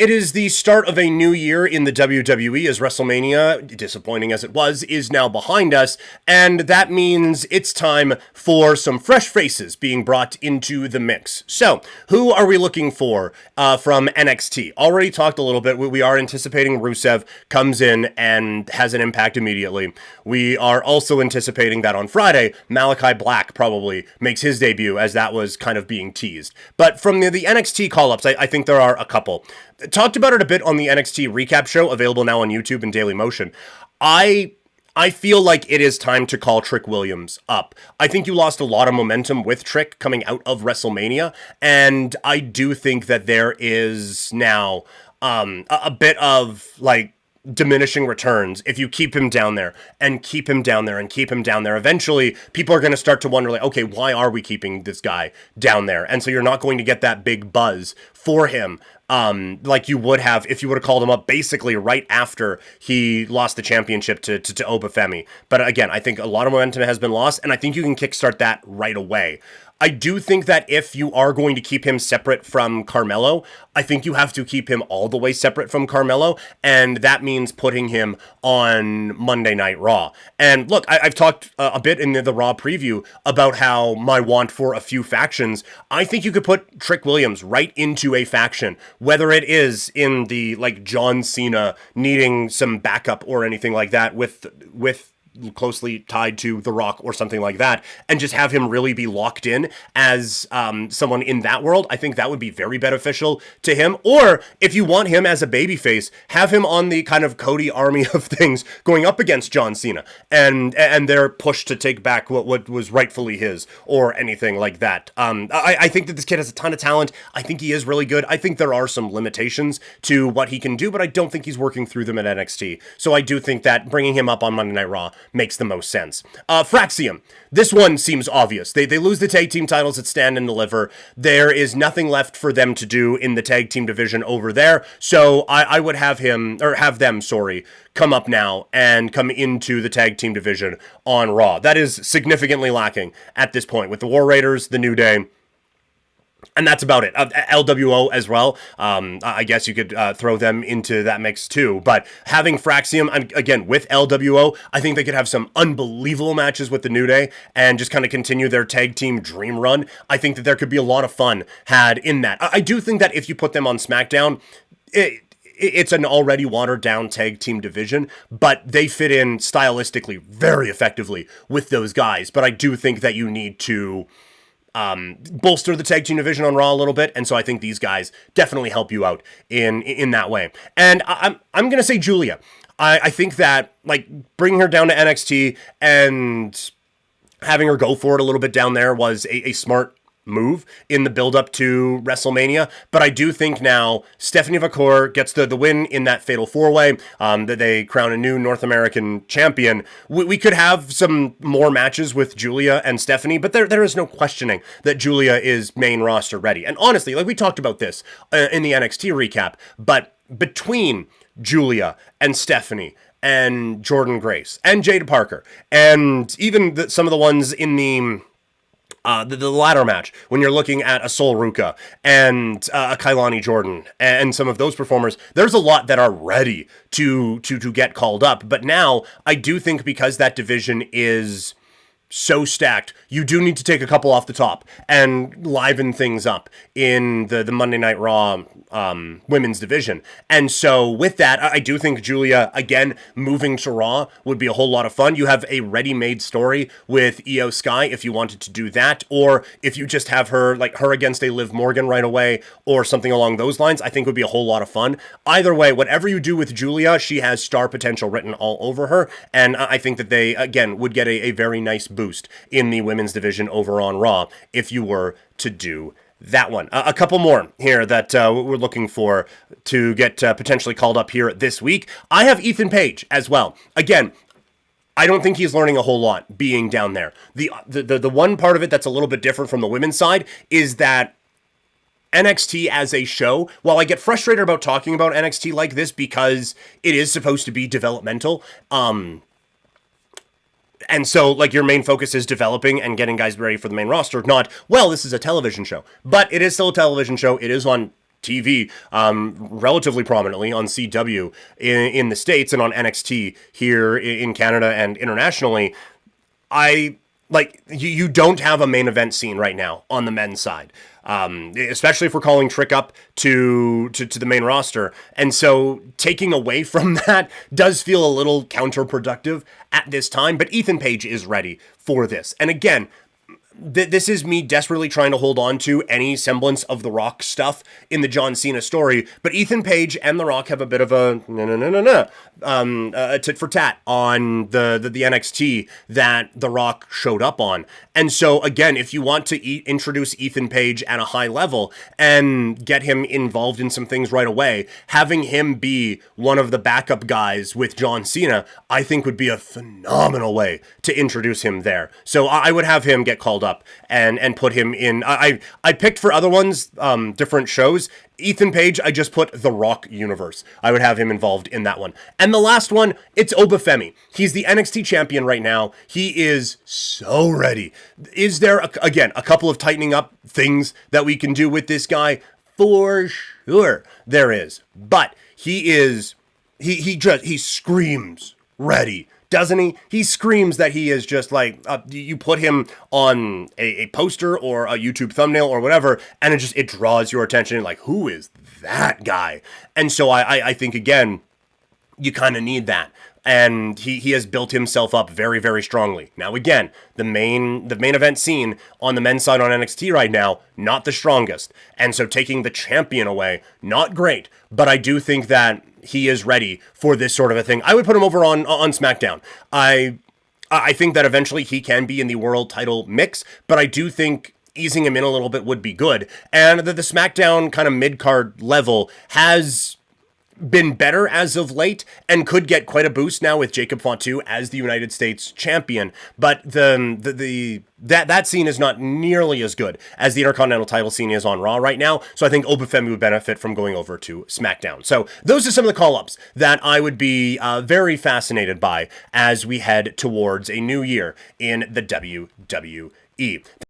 It is the start of a new year in the WWE as WrestleMania, disappointing as it was, is now behind us, and that means it's time for some fresh faces being brought into the mix. So, who are we looking for from NXT? Already talked a little bit. We are anticipating Rusev comes in and has an impact immediately. We are also anticipating that on Friday, Malachi Black probably makes his debut, as that was kind of being teased. But from the NXT call-ups, I think there are a couple. Talked about it a bit on the NXT recap show, available now on YouTube and Daily Motion. I feel like it is time to call Trick Williams up. I think you lost a lot of momentum with Trick coming out of WrestleMania, and I do think that there is now a bit of, like, diminishing returns if you keep him down there and keep him down there and keep him down there. Eventually, people are going to start to wonder, like, okay, why are we keeping this guy down there? And so you're not going to get that big buzz for him like you would have if you would have called him up basically right after he lost the championship to Oba Femi. But again, I think a lot of momentum has been lost, and I think you can kickstart that right away. I do think that if you are going to keep him separate from Carmelo, I think you have to keep him all the way separate from Carmelo, and that means putting him on Monday Night Raw. And look, I've talked a bit in the Raw preview about how my want for a few factions. I think you could put Trick Williams right into a faction, whether it is in the, like, John Cena needing some backup or anything like that with closely tied to The Rock or something like that, and just have him really be locked in as someone in that world. I think that would be very beneficial to him. Or if you want him as a babyface, have him on the kind of Cody army of things going up against John Cena and their push to take back what was rightfully his or anything like that. I think that this kid has a ton of talent. I think he is really good. I think there are some limitations to what he can do, but I don't think he's working through them at NXT. So I do think that bringing him up on Monday Night Raw makes the most sense. FrAxiom. This one seems obvious. They lose the tag team titles at Stand and Deliver. There is nothing left for them to do in the tag team division over there. So I would have them, come up now and come into the tag team division on Raw. That is significantly lacking at this point with the War Raiders, the New Day, and that's about it. LWO as well. I guess you could throw them into that mix too. But having FrAxiom, again, with LWO, I think they could have some unbelievable matches with the New Day and just kind of continue their tag team dream run. I think that there could be a lot of fun had in that. I do think that if you put them on SmackDown, it's an already watered down tag team division, but they fit in stylistically very effectively with those guys. But I do think that you need to bolster the tag team division on Raw a little bit, and so I think these guys definitely help you out in that way. And I'm gonna say Giulia. I think that, like, bringing her down to NXT and having her go for it a little bit down there was a smart move in the build-up to WrestleMania, but I do think now Stephanie Vacour gets the win in that Fatal 4-Way, that they crown a new North American champion. We could have some more matches with Giulia and Stephanie, but there is no questioning that Giulia is main roster ready. And honestly, like we talked about this in the NXT recap, but between Giulia and Stephanie and Jordynne Grace and Jada Parker and even some of the ones in the ladder match, when you're looking at a Sol Ruka and a Kailani Jordan and some of those performers, there's a lot that are ready to get called up. But now I do think because that division is so stacked, you do need to take a couple off the top and liven things up in the Monday Night Raw women's division. And so with that, I do think Giulia, again, moving to Raw would be a whole lot of fun. You have a ready-made story with Io Sky if you wanted to do that, or if you just have her, like, her against a Liv Morgan right away, or something along those lines, I think would be a whole lot of fun. Either way, whatever you do with Giulia, she has star potential written all over her, and I think that they, again, would get a very nice boost in the women's division over on Raw if you were to do that one. A couple more here that we're looking for to get potentially called up here this week. I have Ethan Page as well. Again, I don't think he's learning a whole lot being down there. The one part of it that's a little bit different from the women's side is that NXT as a show, while I get frustrated about talking about NXT like this because it is supposed to be developmental, and so, like, your main focus is developing and getting guys ready for the main roster, not, well, this is a television show. But it is still a television show. It is on TV relatively prominently on CW in the States and on NXT here in Canada and internationally. You don't have a main event scene right now on the men's side, especially if we're calling Trick up to the main roster. And so taking away from that does feel a little counterproductive at this time, but Ethan Page is ready for this. And again, this is me desperately trying to hold on to any semblance of The Rock stuff in the John Cena story, but Ethan Page and The Rock have a bit of a tit for tat on the NXT that The Rock showed up on. And so again, if you want to introduce Ethan Page at a high level and get him involved in some things right away, having him be one of the backup guys with John Cena, I think would be a phenomenal way to introduce him there. So I would have him get called up and put him in. I picked for other ones, different shows. Ethan Page, I just put The Rock universe. I would have him involved in that one. And the last one, it's Oba Femi. He's the NXT champion right now. He is so ready. Is there, again, a couple of tightening up things that we can do with this guy? For sure there is. But he screams ready. Doesn't he? He screams that he is just like, you put him on a poster or a YouTube thumbnail or whatever, and it draws your attention. Like, who is that guy? And so I think, again, you kind of need that. And he has built himself up very, very strongly. Now, again, the main event scene on the men's side on NXT right now, not the strongest. And so taking the champion away, not great. But I do think that he is ready for this sort of a thing. I would put him over on SmackDown. I think that eventually he can be in the world title mix, but I do think easing him in a little bit would be good. And the SmackDown kind of mid-card level has been better as of late and could get quite a boost now with Jacob Fatu as the United States champion. But that scene is not nearly as good as the Intercontinental title scene is on Raw right now. So I think Oba Femi would benefit from going over to SmackDown. So those are some of the call-ups that I would be very fascinated by as we head towards a new year in the WWE.